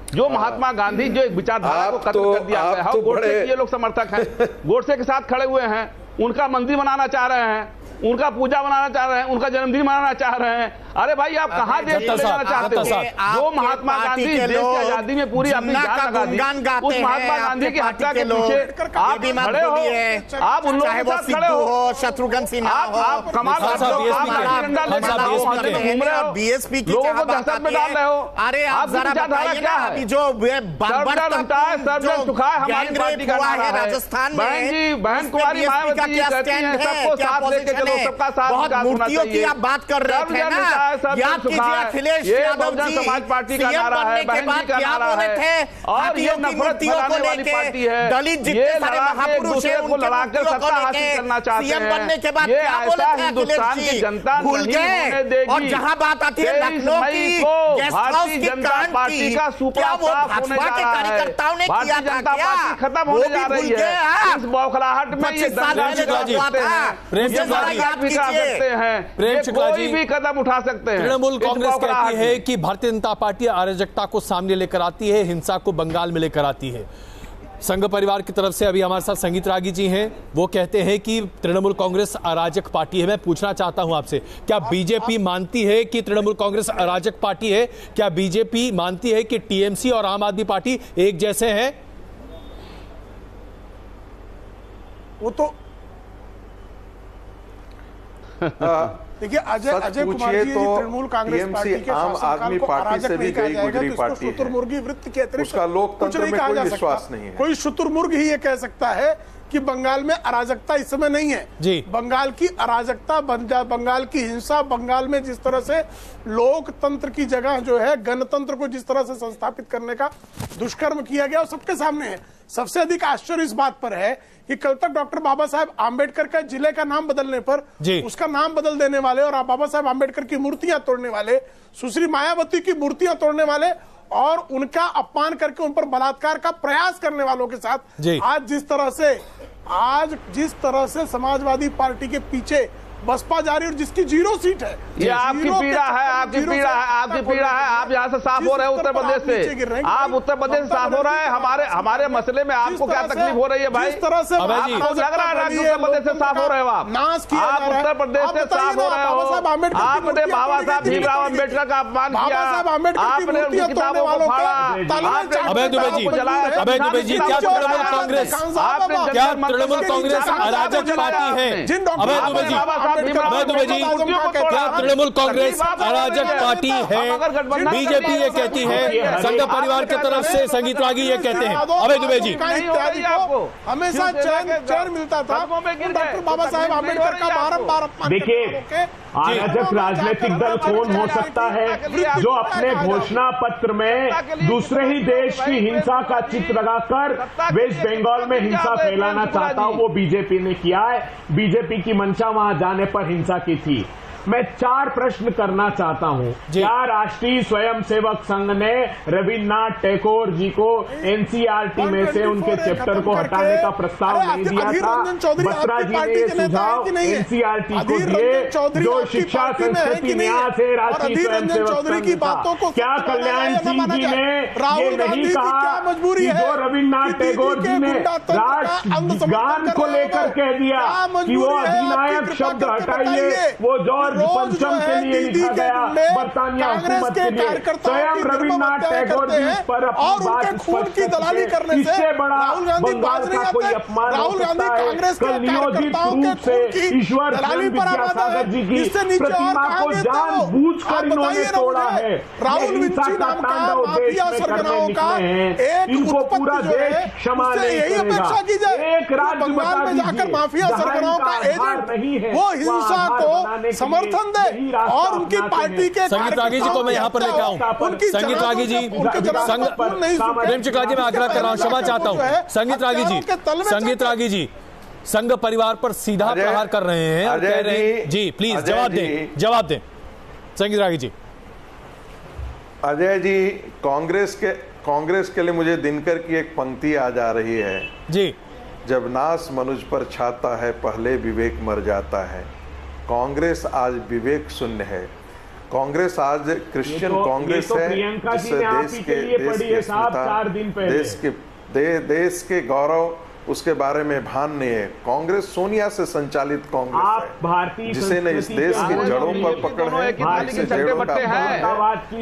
जो महात्मा गांधी जो एक विचारधारा को खत्म कर दिया गया है, गोडसे के ये लोग समर्थक हैं। गोडसे के साथ खड़े हुए हैं, उनका मंदिर बनाना चाह रहे हैं, उनका पूजा बनाना चाह रहे हैं, उनका जन्मदिन मनाना चाह रहे हैं। अरे भाई, आप कहां देश ले जाना चाहते हो? जो महात्मा गांधी देश की आजादी में पूरी अपनी जान लगा दी, उस महात्मा गांधी की हत्या के पीछे आप खड़े हो, आप उन लोगों के साथ खड़े हो, शत्रुघ्न सिन्हा हो, आप कमाल करते हो, आप घूम रहे हो, बीएसपी की लोगों को दहशत में डाल रहे हो। अरे आप जरा बताइए क्या है जो हमारी पार्टी का नारा है। राजस्थान में बहन कुमारी मायावती कहती हैं सबको साथ लेके चलो, सबका साथ बहुत मूर्तियों की आप बात कर रहे थे ना। याद कीजिए अखिलेश यादव जी समाज पार्टी का नारा है, बहन जी का नारा है, और ये नफरत फैलाने वाली पार्टी है। दलित जितने सारे महापुरुष हैं उनको लड़ाकर सत्ता हासिल करना चाहते हैं। बनने के बाद क्या बोले थे हिंदुस्तान की जनता भूल गए। और जहां बात आती है लखनऊ की गेस्ट हाउस की कांड की, क्या वो भाजपा के कार्यकर्ताओं ने किया था? क्या खत्म होने जा रही है? इस बौखलाहट में ये कोई भी कदम उठा सकते हैं। तृणमूल कांग्रेस कहती है कि भारतीय जनता पार्टी अराजकता को सामने लेकर आती है, हिंसा को बंगाल में लेकर आती है। संघ परिवार की तरफ से अभी हमारे साथ संगीत रागी जी हैं। वो कहते हैं कि तृणमूल कांग्रेस अराजक पार्टी है। मैं पूछना चाहता हूं आपसे, क्या बीजेपी मानती है कि तृणमूल कांग्रेस अराजक पार्टी है? क्या बीजेपी मानती है कि टीएमसी और आम आदमी पार्टी एक जैसे हैं? वो तो देखिए, अजय कुमार जी तृणमूल कांग्रेस पार्टी के आम आदमी पार्टी से भी गई गुजरी पार्टी है। शुतुरमुर्गी वृत्ति के अतिरिक्त उसका लोकतंत्र में कोई विश्वास नहीं है। कोई शुतुरमुर्ग ही ये कह सकता है कि बंगाल में अराजकता इस समय नहीं है जी। बंगाल की अराजकता, बंगाल की हिंसा, बंगाल में जिस तरह से लोकतंत्र की जगह जो है गणतंत्र को जिस तरह से संस्थापित करने का दुष्कर्म किया गया, वो सबके सामने है। सबसे अधिक आश्चर्य इस बात पर है कि कल तक डॉक्टर बाबा साहेब आंबेडकर का जिले का नाम बदलने पर उसका नाम बदल देने वाले और बाबा साहेब आंबेडकर की मूर्तियां तोड़ने वाले, सुश्री मायावती की मूर्तियां तोड़ने वाले और उनका अपमान करके उन पर बलात्कार का प्रयास करने वालों के साथ आज जिस तरह से समाजवादी पार्टी के पीछे बसपा जा रही है और जिसकी 0 सीट है। ये आपकी पीड़ा है, आपकी पीड़ा है, आपकी पीड़ा है। आप यहाँ से साफ हो रहे हैं उत्तर प्रदेश से, आप उत्तर प्रदेश से साफ हो रहे हैं। हमारे मसले में आपको क्या तकलीफ हो रही है भाई? जिस तरह से आपको लग रहा है उत्तर प्रदेश से साफ हो रहे हो आप उत्तर प्रदेश से साफ हो रहे हो। आपने बाबा साहब भीमराव अम्बेडकर का अपमान किया, आपने उनकी किताबों को फाड़ा। अभय दुबे जी, क्या तृणमूल कांग्रेस अराजक पार्टी है? अभय दुबे जी, क्या तृणमूल कांग्रेस अराजक पार्टी है? बीजेपी ये कहती है, संघ परिवार की तरफ से संगीत रागी ये कहते हैं। अभय दुबे जी, हमेशा चैन मिलता था डॉक्टर बाबा साहेब आम्बेडकर का बारंबार अपमान। देखिए, अराजक राजनीतिक दल कौन हो सकता है जो अपने घोषणा पत्र में दूसरे ही देश की हिंसा का चित्र लगाकर वेस्ट बंगाल में हिंसा फैलाना चाहता हो? वो बीजेपी ने किया है। बीजेपी की मंशा वहां जाने पर हिंसा की थी। मैं 4 प्रश्न करना चाहता हूं। क्या राष्ट्रीय स्वयंसेवक संघ ने रविन्द्रनाथ टैगोर जी को एनसीईआरटी में से उनके चैप्टर को हटाने का प्रस्ताव नहीं दिया था? बत्रा जी ने यह सुझाव एनसीईआरटी को दिए जो शिक्षा संस्कृति न्याय से राष्ट्रीय स्वयंसेवक संघ था। क्या कल्याण सिंह जी ने ये नहीं कहा कि जो रविन्द्रनाथ टैगोर जी ने राष्ट्रगान को लेकर कह दिया कि वो अधिनायक शब्द हटाइए, वो जॉर्ज पंचम के लिए लिखा गया बरतानिया हुकूमत के लिए? स्वयं रविन्द्रनाथ टैगोर जी इस पर अपनी बात स्पष्ट करते, इससे बड़ा बंगाल का कोई अपमान हो सकता है? कल नियोजित रूप से ईश्वर विद्यासागर जी की प्रतिमा को जानबूझकर इन्होंने तोड़ा है। हिंसा का तांडव देश में करने निकले हैं। इनको पूरा देश क्षमा नहीं करेगा। एक राज्य बता दीजिए माफिया सरगनाओं का एजेंट नहीं है, वो हिंसा को समर्थन दे और उनकी पार्टी के संगीत रागी जी को मैं यहाँ पर लेकर आऊँ। संगीत रागी जी, प्रेम शुक्ला जी, मैं आग्रह कर रहा हूँ, क्षमा चाहता हूँ। संगीत रागी जी संघ परिवार पर सीधा प्रहार कर रहे हैं और कह रहे हैं जी, प्लीज जवाब दें संगीत रागी जी। अजय जी, कांग्रेस के लिए मुझे दिनकर की एक पंक्ति याद आ रही है जी, जब नाश मनुज पर छाता है पहले विवेक मर जाता है। कांग्रेस आज विवेक शून्य है। कांग्रेस आज क्रिश्चियन कांग्रेस है जिससे देश के गौरव उसके बारे में भान नहीं है। कांग्रेस सोनिया से संचालित कांग्रेस है जिसे न इस देश की जड़ों पर पकड़ है, इस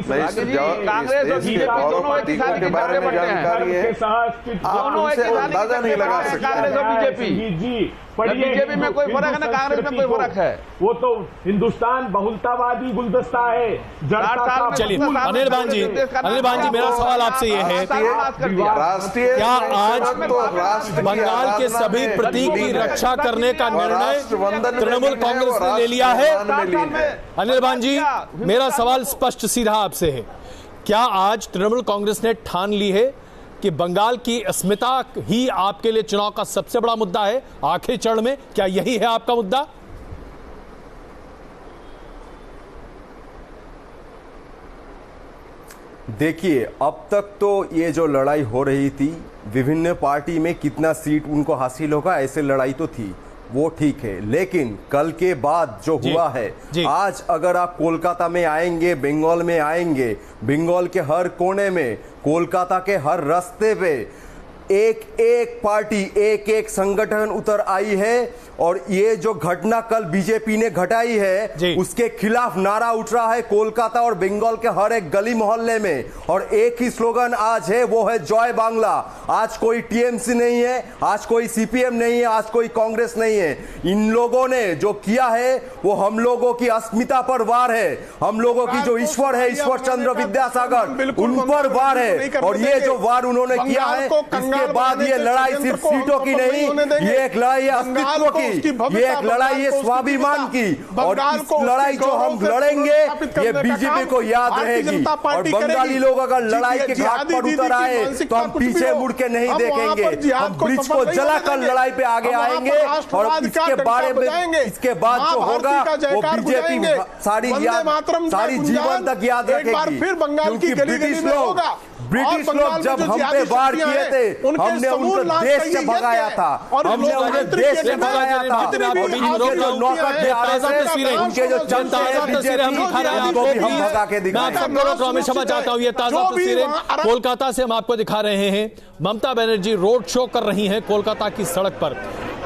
देश के गौरव प्रतीकों के बारे में जानकारी है। आप उनसे अंदाजा नहीं लगा सकते। बीजेपी में कोई फर्क है ना कांग्रेस में कोई फर्क है? वो तो हिंदुस्तान बहुलतावादी गुलदस्ता है। चलिए अनिल भान जी, मेरा सवाल आपसे ये है, राष्ट्रीय क्या आज बंगाल के सभी प्रतीक की रक्षा करने का निर्णय तृणमूल कांग्रेस ने ले लिया है? अनिल भान जी, मेरा सवाल स्पष्ट सीधा आपसे है, क्या आज तृणमूल कांग्रेस ने ठान ली है कि बंगाल की अस्मिता ही आपके लिए चुनाव का सबसे बड़ा मुद्दा है आखिरी चरण में? क्या यही है आपका मुद्दा? देखिए, अब तक तो ये जो लड़ाई हो रही थी विभिन्न पार्टी में कितना सीट उनको हासिल होगा ऐसे लड़ाई तो थी, वो ठीक है। लेकिन कल के बाद जो हुआ है, आज अगर आप कोलकाता में आएंगे, बंगाल में आएंगे, बंगाल के हर कोने में, कोलकाता के हर रास्ते पे एक एक पार्टी, एक एक संगठन उतर आई है और ये जो घटना कल बीजेपी ने घटाई है उसके खिलाफ नारा उठ रहा है कोलकाता और बंगाल के हर एक गली मोहल्ले में। और एक ही स्लोगन आज है, वो है जय बांग्ला। आज कोई टीएमसी नहीं है, आज कोई सीपीएम नहीं है, आज कोई कांग्रेस नहीं है। इन लोगों ने जो किया है वो हम लोगों की अस्मिता पर वार है, हम लोगों की जो ईश्वर है, ईश्वर चंद्र विद्यासागर, उन पर वार है। और ये जो वार उन्होंने किया है, इसके बाद ये लड़ाई सिर्फ सीटों की नहीं, ये एक लड़ाई है अस्तित्व की, ये एक लड़ाई है स्वाभिमान की। और इस लड़ाई जो हम लड़ेंगे ये बीजेपी को याद रहेगी। और बंगाली लोग अगर लड़ाई के घाट पर उतर आए तो हम पीछे मुड़ के नहीं देखेंगे, हम ब्रिज को जलाकर लड़ाई पे आगे आएंगे। और इसके बारे में, इसके बाद जो होगा वो बीजेपी सारी जीवन तक याद रखेगी। क्योंकि ब्रिटिश लोग जब हम पे वार किए थे, हमने उनको देश से भगाया था, हमने उन्हें देश से भगाया था। उनके जो नौकर थे आरएसएस, उनके जो जनता हम भगा के दिखाए। मैं क्षमा चाहता हूँ, ये ताजा तस्वीरें कोलकाता से हम आपको दिखा रहे हैं। ममता बनर्जी रोड शो कर रही हैं कोलकाता की सड़क पर,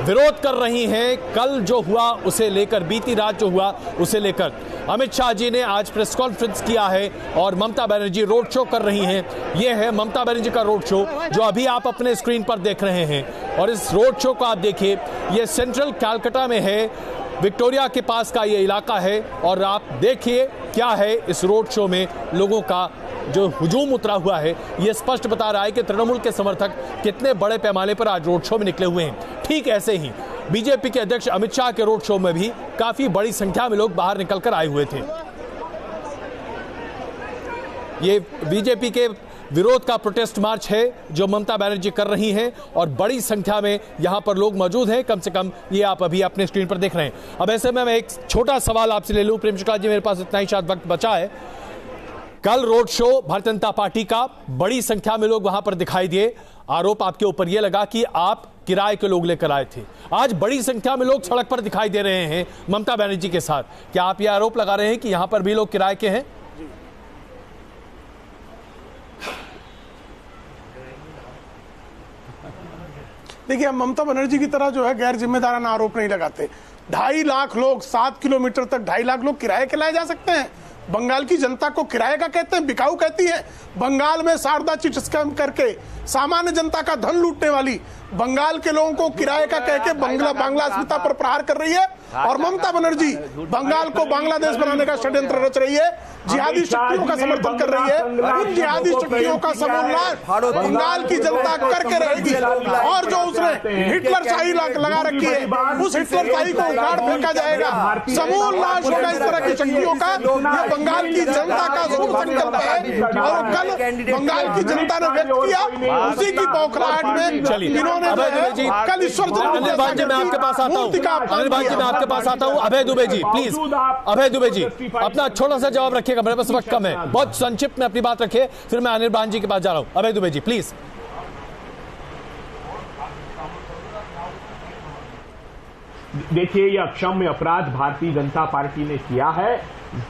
विरोध कर रही हैं कल जो हुआ उसे लेकर, बीती रात जो हुआ उसे लेकर। अमित शाह जी ने आज प्रेस कॉन्फ्रेंस किया है और ममता बनर्जी रोड शो कर रही हैं। यह है ममता बनर्जी का रोड शो जो अभी आप अपने स्क्रीन पर देख रहे हैं। और इस रोड शो को आप देखिए, यह सेंट्रल कलकत्ता में है, विक्टोरिया के पास का ये इलाका है। और आप देखिए क्या है इस रोड शो में लोगों का जो हुजूम उतरा हुआ है, यह स्पष्ट बता रहा है कि तृणमूल के समर्थक कितने बड़े पैमाने पर आज रोड शो में निकले हुए हैं। ठीक ऐसे ही बीजेपी के अध्यक्ष अमित शाह के रोड शो में भी काफी बड़ी संख्या में लोग बाहर निकलकर आए हुए थे। ये बीजेपी के विरोध का प्रोटेस्ट मार्च है जो ममता बनर्जी कर रही हैं और बड़ी संख्या में यहां पर लोग मौजूद हैं। कम से कम ये आप अभी अपने स्क्रीन पर देख रहे हैं। अब ऐसे में मैं एक छोटा सवाल आपसे ले लूं, प्रेम शुक्ला जी, मेरे पास इतना ही शायद वक्त बचा है। कल road show Bharatiya Janata party का, बड़ी संख्या में लोग वहां पर दिखाई दिए। आरोप आपके ऊपर यह लगा कि आप किराए के लोग लेकर आए थे। आज बड़ी संख्या में लोग सड़क पर दिखाई दे रहे हैं ममता बनर्जी के साथ। क्या आप यह आरोप लगा रहे हैं कि यहां पर भी लोग किराए के हैं? देखिए, हम ममता बनर्जी की तरह जो है गैर जिम्मेदाराना आरोप नहीं लगाते। 2.5 लाख लोग, 7 किलोमीटर तक 2.5 लाख लोग किराए के लाए जा सकते हैं। बंगाल की जनता को किराए का कहते हैं, बिकाऊ कहती है। बंगाल में शारदा चिट स्कैम करके सामान्य जनता का धन लूटने वाली बंगाल के लोगों को किराए का कह के बांग्ला अस्मिता पर प्रहार कर रही है। और ममता बनर्जी बंगाल को बांग्लादेश बनाने का षड्यंत्र रच रही है, जिहादी शक्तियों का समर्थन कर रही है। उन जिहादी शक्तियों का समूल बंगाल की जनता करके रहेगी। और जो उसने हिटलर शाही लगा रखी है, उस हिटलर शाही को उखाड़ फेंका जाएगा, समूल नाश होगा इस तरह की शक्तियों का। ये बंगाल की जनता का शुभ संकल्प है। और कल बंगाल की जनता ने व्यक्त किया, उसी की बौखलाहट में इन्होंने कल ईश्वर अनिल भाई जी, मैं आपके पास आता हूँ। अनिल भाई जी, मैं आपके पास आता हूँ। अभय दुबे जी, प्लीज। अभय दुबे जी, अपना छोटा सा जवाब रखिएगा, मेरे पास वक्त कम है। बहुत संक्षिप्त में अपनी बात रखिए, फिर मैं अनिल भाई जी के पास जा रहा हूँ। अभय दुबे जी, प्लीज। देखिए, यह अक्षम्य अपराध भारतीय जनता पार्टी ने किया है।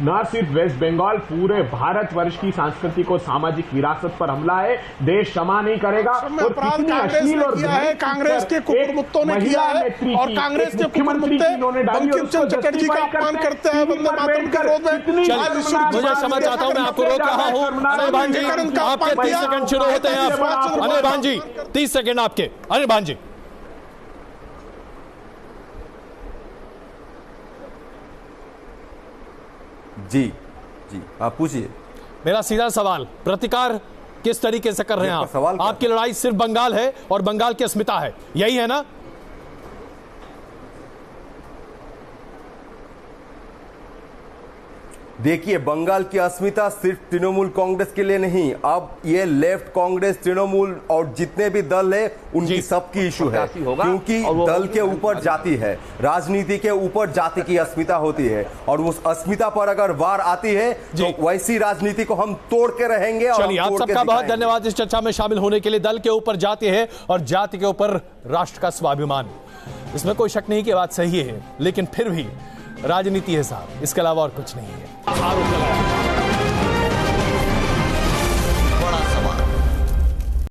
न सिर्फ वेस्ट बंगाल, पूरे भारतवर्ष की सांस्कृतिक और सामाजिक विरासत पर हमला है। देश क्षमा नहीं करेगा। और कितनी अश्लील और कांग्रेस के कुकुरमुत्तों ने किया है। और कांग्रेस के कुकुरमुत्ते बंकिम चंद्र चटर्जी का अपमान करते हैं वंदे मातरम के विरोध में। मुझे क्षमा चाहता हूं, मैं आपको रोक रहा हूं। अनिल भाई जी, आपके 30 सेकंड शुरू होते हैं। अनिल भाई जी, 30 सेकंड आपके। अनिल भाई जी, जी जी, आप पूछिए। मेरा सीधा सवाल, प्रतिकार किस तरीके से कर रहे हैं आप? आपकी लड़ाई सिर्फ बंगाल है और बंगाल की अस्मिता है, यही है ना? देखिए, बंगाल की अस्मिता सिर्फ तृणमूल कांग्रेस के लिए नहीं, अब ये लेफ्ट कांग्रेस, तृणमूल और जितने भी दल है उनकी सबकी इशू है। क्योंकि दल के ऊपर जाति है, राजनीति के ऊपर जाति की अस्मिता होती है। और उस अस्मिता पर अगर वार आती है तो वैसी राजनीति को हम तोड़ के रहेंगे। चलिए, आप सबका बहुत धन्यवाद इस चर्चा में शामिल होने के लिए। दल के ऊपर जाति है और जाति के ऊपर राष्ट्र का स्वाभिमान, इसमें कोई शक नहीं कि बात सही है, लेकिन फिर भी राजनीति है साहब, इसके अलावा और कुछ नहीं है। आरोप लगाया